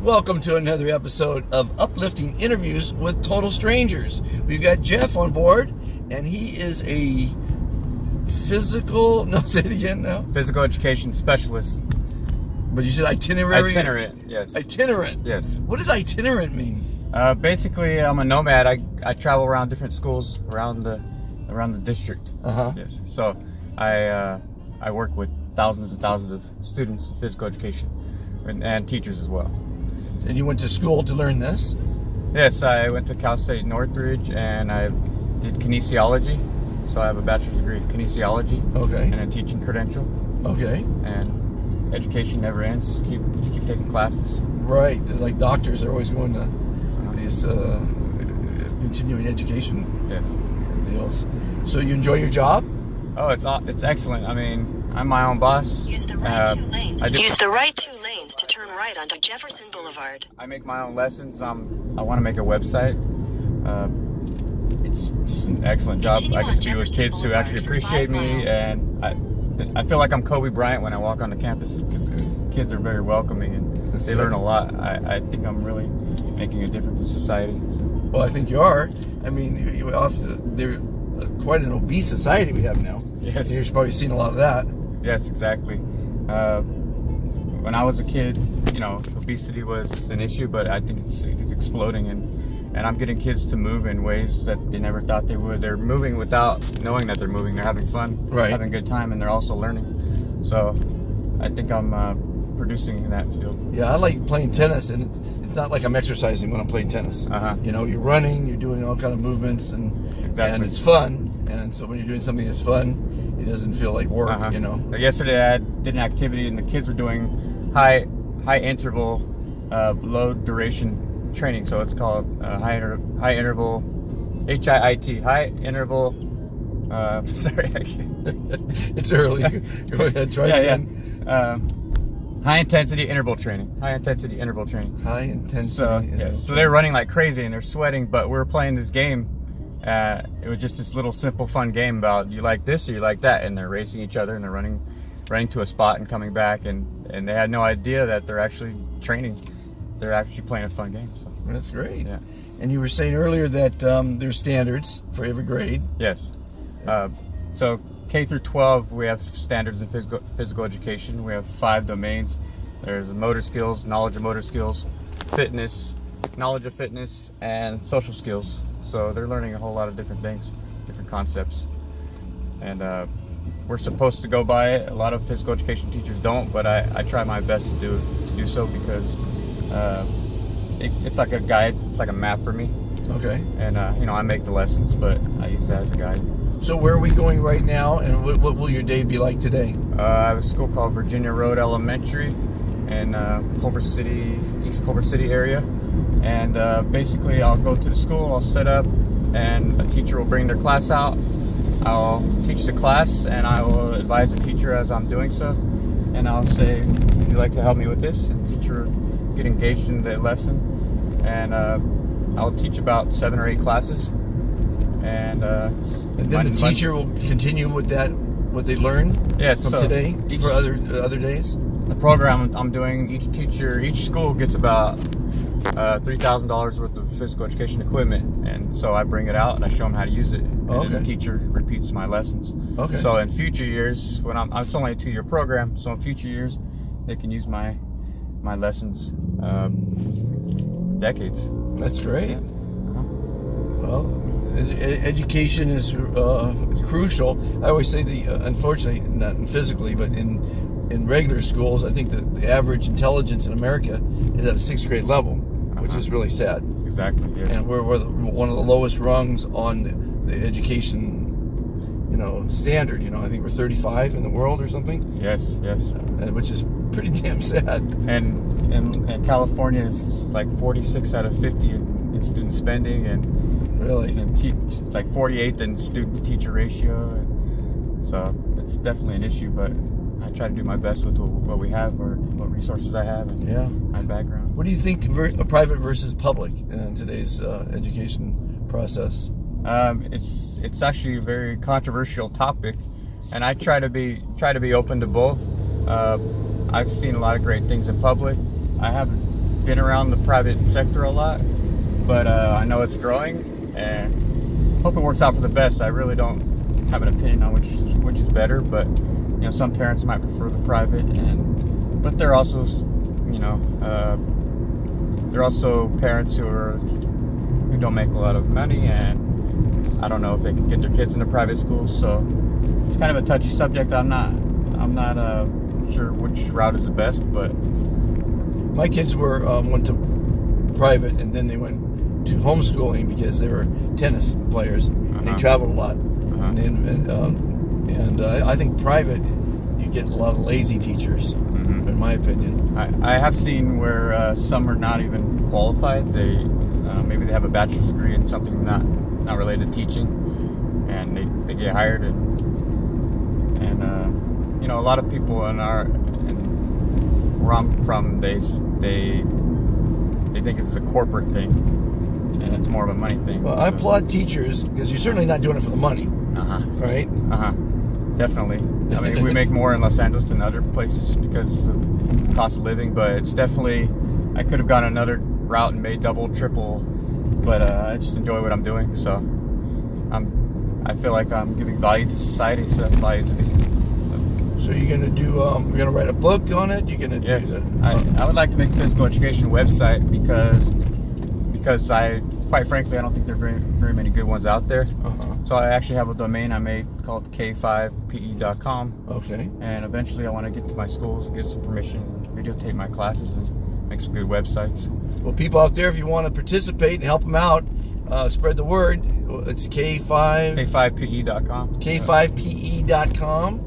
Welcome to another episode of Uplifting Interviews with Total Strangers. We've got Jeff on board, and he is a say it again now. Physical education specialist. But you said itinerary? Itinerant, yes. Itinerant? Yes. What does itinerant mean? Basically, I'm a nomad. I travel around different schools around the district. Uh-huh. Yes. So I work with thousands and thousands of students in physical education and teachers as well. And you went to school to learn this? Yes, I went to Cal State Northridge and I did kinesiology. So I have a bachelor's degree in kinesiology. Okay. And a teaching credential. Okay. And education never ends. Just keep taking classes. Right. Like doctors are always going to these continuing education deals. So you enjoy your job? Oh, it's excellent. I mean, I'm my own boss. Use the right two lanes. Use the right two lanes to turn right onto Jefferson Boulevard. I make my own lessons. I want to make a website. It's just an excellent job. Continue I get to be on with kids Jefferson who actually Boulevard for appreciate 5 me, miles. and I feel like I'm Kobe Bryant when I walk onto campus because kids are very welcoming and they learn a lot. I think I'm really making a difference in society. So. Well, I think you are. I mean, they're quite an obese society we have now. Yes. You've probably seen a lot of that. Yes, exactly. When I was a kid, obesity was an issue, but I think it's exploding, and I'm getting kids to move in ways that they never thought they would. They're moving without knowing that they're moving. They're having fun, having a good time, and they're also learning. So I think I'm producing in that field. Yeah, I like playing tennis, and it's not like I'm exercising when I'm playing tennis. Uh-huh. You're running, you're doing all kind of movements, and it's fun. And so when you're doing something that's fun, it doesn't feel like work. Like yesterday, I did an activity, and the kids were doing high interval, low duration training. So it's called high interval, HIIT, high interval. Sorry, it's early. Go ahead, try it again. High intensity interval training. High intensity interval training. High intensity. So they're running like crazy and they're sweating, but we were playing this game. It was just this little simple fun game about you like this or you like that, and they're racing each other and they're running to a spot and coming back, and they had no idea that they're actually training. They're actually playing a fun game. So that's great. Yeah. And you were saying earlier that there's standards for every grade. Yes. So K through 12, we have standards in physical education. We have 5 domains. There's motor skills, knowledge of motor skills, fitness, knowledge of fitness, and social skills. So they're learning a whole lot of different things, different concepts. And we're supposed to go by it. A lot of physical education teachers don't, but I try my best to do so because it's like a guide. It's like a map for me. Okay. And I make the lessons, but I use that as a guide. So where are we going right now, and what will your day be like today? I have a school called Virginia Road Elementary in East Culver City area. And basically I'll go to the school, I'll set up, and a teacher will bring their class out. I'll teach the class, and I will advise the teacher as I'm doing so. And I'll say, would you like to help me with this? And the teacher will get engaged in the lesson. And I'll teach about 7 or 8 classes. And then the teacher will continue with that, what they learned from today for other days? The program I'm doing, each school gets about $3,000 worth of physical education equipment, and so I bring it out and I show them how to use it, and then the teacher repeats my lessons. Okay. So in future years, when it's only a 2-year program, so in future years they can use my lessons decades. That's great. Yeah. Well, education is crucial. I always say unfortunately, not physically, but in regular schools, I think that the average intelligence in America is at a 6th grade level, which is really sad. Exactly. Yes. And we're one of the lowest rungs on the education, standard. I think we're 35 in the world or something. Yes. Which is pretty damn sad. And California is like 46 out of 50 in student spending, and really, it's like 48th in student-to-teacher ratio. And so it's definitely an issue, but I try to do my best with what we have, or what resources I have, and my background. What do you think private versus public in today's education process? It's actually a very controversial topic, and I try to be open to both. I've seen a lot of great things in public. I haven't been around the private sector a lot, but I know it's growing, and hope it works out for the best. I really don't have an opinion on which is better, but some parents might prefer the private, but they're also parents who don't make a lot of money, and I don't know if they can get their kids into private schools, so it's kind of a touchy subject. I'm not sure which route is the best, but my kids went to private, and then they went to homeschooling because they were tennis players. And they traveled a lot, and I think private, you get a lot of lazy teachers, in my opinion. I have seen where some are not even qualified. They maybe they have a bachelor's degree in something not related to teaching, and they get hired, and a lot of people where I'm from, they think it's a corporate thing, and it's more of a money thing. Well, I applaud teachers, because you're certainly not doing it for the money, right? Definitely. I mean, we make more in Los Angeles than other places just because of the cost of living, but it's definitely, I could have gone another route and made double, triple, but I just enjoy what I'm doing, so I feel like I'm giving value to society, so that's value to me. So you're gonna do? You're gonna write a book on it? You're gonna do that? I would like to make a physical education website because quite frankly, I don't think there are very many good ones out there. So I actually have a domain I made called k5pe.com. Okay. And eventually, I want to get to my schools and get some permission, videotape my classes, and make some good websites. Well, people out there, if you want to participate and help them out, spread the word. It's k5pe.com. k5pe.com.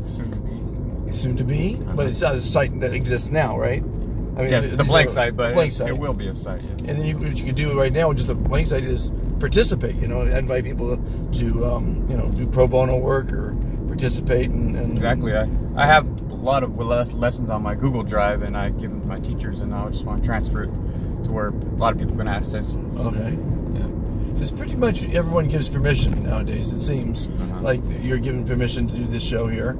Soon to be, but it's not a site that exists now, right? I mean, yes, it's a blank site, but it will be a site. Yes. And then what you can do right now with just a blank site is participate. Invite people to do pro bono work or participate. And exactly. I have a lot of lessons on my Google Drive, and I give them to my teachers, and I just want to transfer it to where a lot of people can access. Okay. Yeah. Because pretty much everyone gives permission nowadays. It seems like you're given permission to do this show here,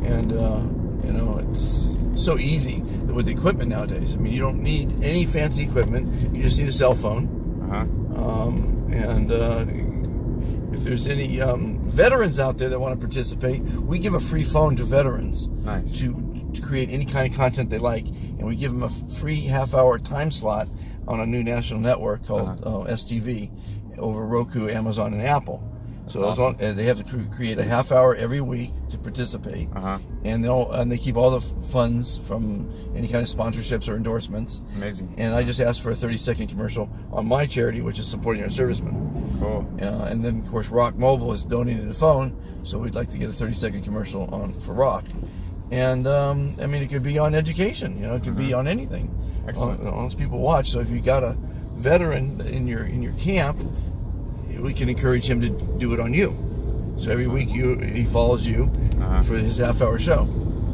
and it's so easy with the equipment nowadays. I mean, you don't need any fancy equipment. You just need a cell phone. If there's any veterans out there that want to participate, we give a free phone to veterans to create any kind of content they like, and we give them a free half-hour time slot on a new national network called STV over Roku, Amazon, and Apple. So awesome. They have to create a half hour every week to participate, and they keep all the funds from any kind of sponsorships or endorsements. Amazing. And I just asked for a 30-second commercial on my charity, which is supporting our servicemen. Cool. And then of course Rock Mobile is donating the phone, so we'd like to get a 30-second commercial for Rock. And I mean, it could be on education. It could be on anything. Excellent. Once people watch. So if you got a veteran in your camp, we can encourage him to do it on you. So every week he follows you for his half-hour show.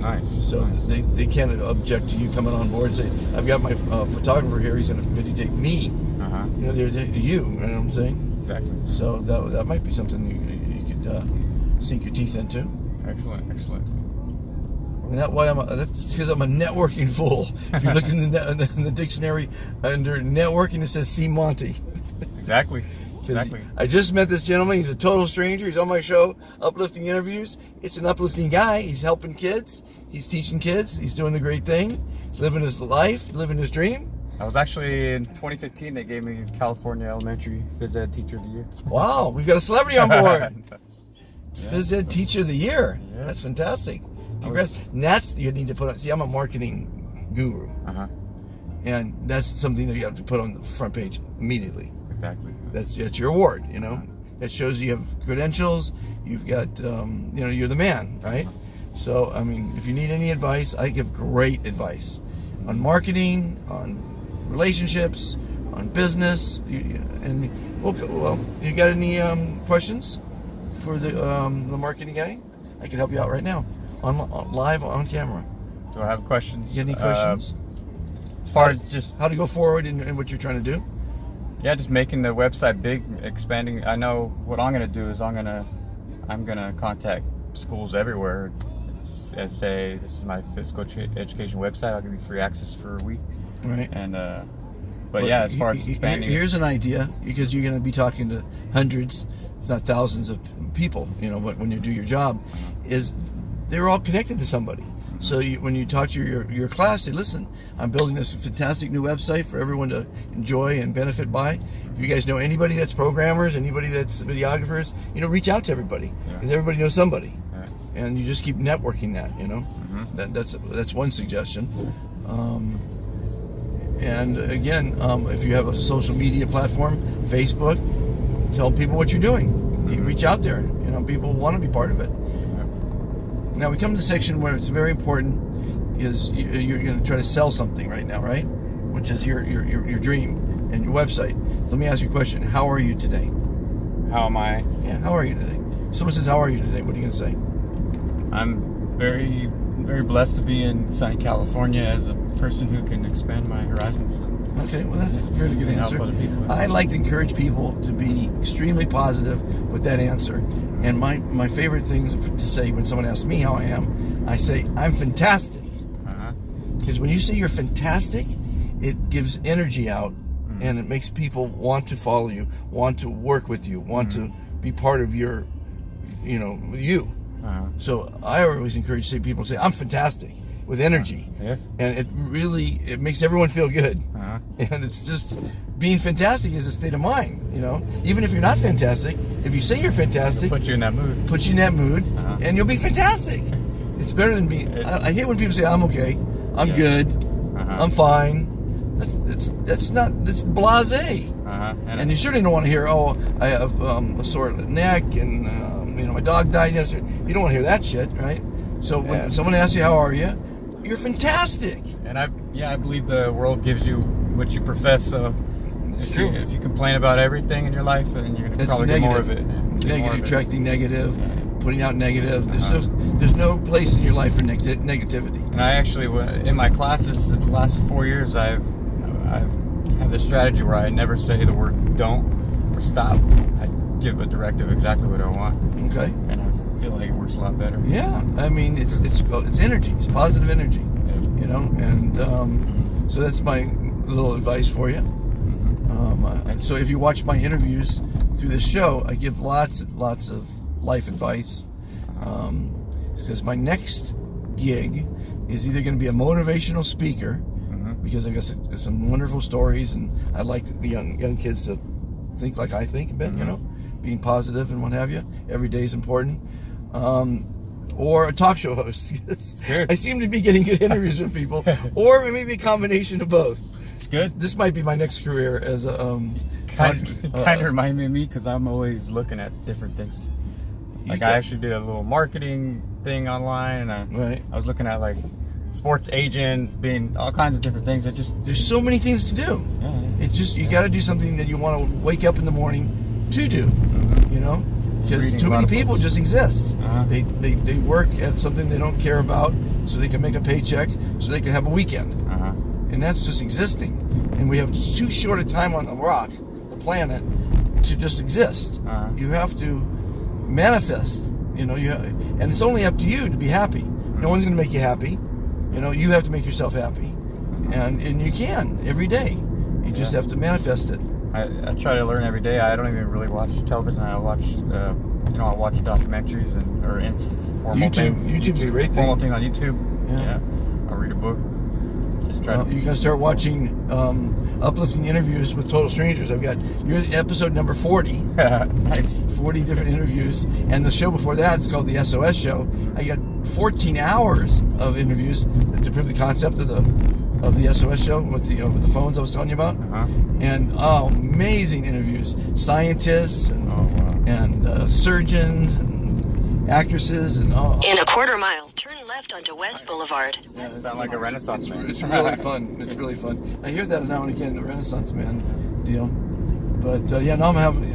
Nice. So they can't object to you coming on board and say, I've got my photographer here, he's going to videotape me. They're you know what I'm saying? Exactly. So that might be something you could sink your teeth into. Excellent. And that's because I'm a networking fool. If you look in the dictionary under networking, it says see Monty. Exactly. I just met this gentleman. He's a total stranger. He's on my show, Uplifting Interviews. It's an uplifting guy. He's helping kids. He's teaching kids. He's doing the great thing. He's living his life, living his dream. I was actually, in 2015, they gave me California Elementary Phys Ed Teacher of the Year. Wow, we've got a celebrity on board. Yeah. Phys Ed Teacher of the Year. Yeah. That's fantastic. Congrats. And that's, you need to put on, see, I'm a marketing guru. And that's something that you have to put on the front page immediately. Exactly. That's your award, That shows you have credentials. You've got, you're the man, right? So, I mean, if you need any advice, I give great advice on marketing, on relationships, on business. Well, you got any questions for the marketing guy? I can help you out right now, live on camera. Do I have questions? You got any questions? As far as just how to go forward in what you're trying to do? Yeah, just making the website big, expanding. I know what I'm gonna do is I'm gonna contact schools everywhere and say, this is my physical education website. I'll give you free access for a week. Right. And But yeah, as far as expanding, here's an idea, because you're going to be talking to hundreds, if not thousands of people, when you do your job, is they're all connected to somebody. So when you talk to your class, say, listen, I'm building this fantastic new website for everyone to enjoy and benefit by. If you guys know anybody that's programmers, anybody that's videographers, reach out to everybody, because everybody knows somebody. Yeah. And you just keep networking that, That's one suggestion. And again, if you have a social media platform, Facebook, tell people what you're doing. You reach out there. People want to be part of it. Now we come to the section where it's very important, is you're going to try to sell something right now, right? Which is your dream and your website. Let me ask you a question. How are you today? How am I? Yeah, how are you today? Someone says, how are you today? What are you going to say? I'm very, very blessed to be in sunny California as a person who can expand my horizons. Okay, well that's a fairly good answer. I like to encourage people to be extremely positive with that answer. And my favorite thing to say when someone asks me how I am, I say, I'm fantastic. Because when you say you're fantastic, it gives energy out, and it makes people want to follow you, want to work with you, want to be part of your, you. So I always encourage people to say, I'm fantastic, with energy. Yes. And it makes everyone feel good. And it's just, being fantastic is a state of mind, Even if you're not fantastic, if you say you're fantastic, put you in that mood, and you'll be fantastic. It's better than being, I hate when people say, I'm okay, I'm good, I'm fine. That's blasé. And you certainly don't want to hear, oh, I have a sore neck, and my dog died yesterday. You don't want to hear that shit, right? So when someone asks you, how are you? You're fantastic. And I believe the world gives you what you profess. So if you complain about everything in your life, then you're going to probably negative. get more of it. You're attracting negative, putting out negative. There's no place in your life for negativity. And I actually, in my classes, the last 4 years, I have this strategy where I never say the word don't or stop. I give a directive exactly what I want. Okay. And I feel like it works a lot better. Yeah, I mean it's energy. It's positive energy, And so that's my little advice for you. So if you watch my interviews through this show, I give lots of life advice. Because my next gig is either going to be a motivational speaker, because I got some wonderful stories, and I'd like the young kids to think like I think a bit, being positive and what have you. Every day is important. Or a talk show host. I seem to be getting good interviews with people, or maybe a combination of both. It's good. This might be my next career as a kind of remind me of me, because I'm always looking at different things. I actually did a little marketing thing online, and I was looking at like sports agent, being all kinds of different things. There's so many things to do. It's just you got to do something that you want to wake up in the morning to do. Because too many people just exist. They work at something they don't care about, so they can make a paycheck, so they can have a weekend. And that's just existing. And we have too short a time on the planet, to just exist. You have to manifest. And it's only up to you to be happy. No one's going to make you happy. You have to make yourself happy, and you can every day. You just have to manifest it. I try to learn every day. I don't even really watch television. I watch, I watch documentaries or informal things. YouTube's a great thing. Formal things on YouTube. Yeah. I'll read a book. Just try. You can start watching uplifting interviews with total strangers. I've got your episode number 40. Nice. 40 different interviews, and the show before that is called the SOS Show. I got 14 hours of interviews to prove the concept of the SOS Show with the phones I was telling you about. And amazing interviews, scientists and surgeons and actresses and In a quarter mile, turn left onto West Boulevard. Yeah, sound like a Renaissance man. It's really fun. It's really fun. I hear that now and again, the Renaissance man deal. But now I'm having,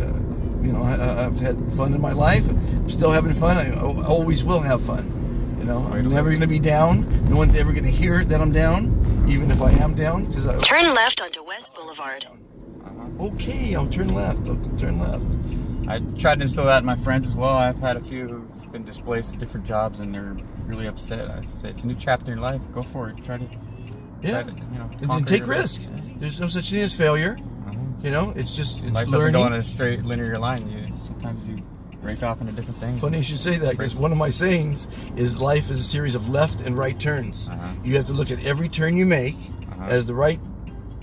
I've had fun in my life. I'm still having fun. I always will have fun. I'm never going to be down. No one's ever going to hear that I'm down, even if I am down. Turn left onto West Boulevard. Okay, I'll turn left. I tried to instill that in my friends as well. I've had a few who've been displaced at different jobs, and they're really upset. I say, it's a new chapter in your life. Go for it. Try to and take risks. There's no such thing as failure. You know, it's Life doesn't learning. go on a straight linear line. Sometimes you break off into different things. Funny you should say that, because one of my sayings is life is a series of left and right turns. You have to look at every turn you make as the right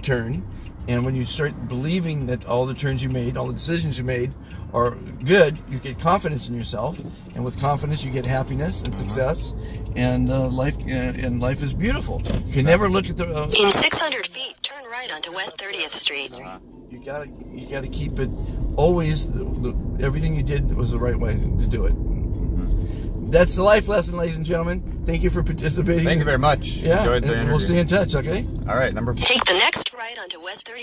turn, and when you start believing that all the turns you made, all the decisions you made are good, you get confidence in yourself, and with confidence you get happiness and success, and life is beautiful. You can never look at the In 600 feet, turn right onto West 30th Street. you gotta keep it always. Everything you did was the right way to do it. That's the life lesson, ladies and gentlemen. Thank you for participating. Thank you very much. Yeah, Enjoyed the and interview. we'll stay in touch. Okay. All right, number 4. Take the next right onto West 30th.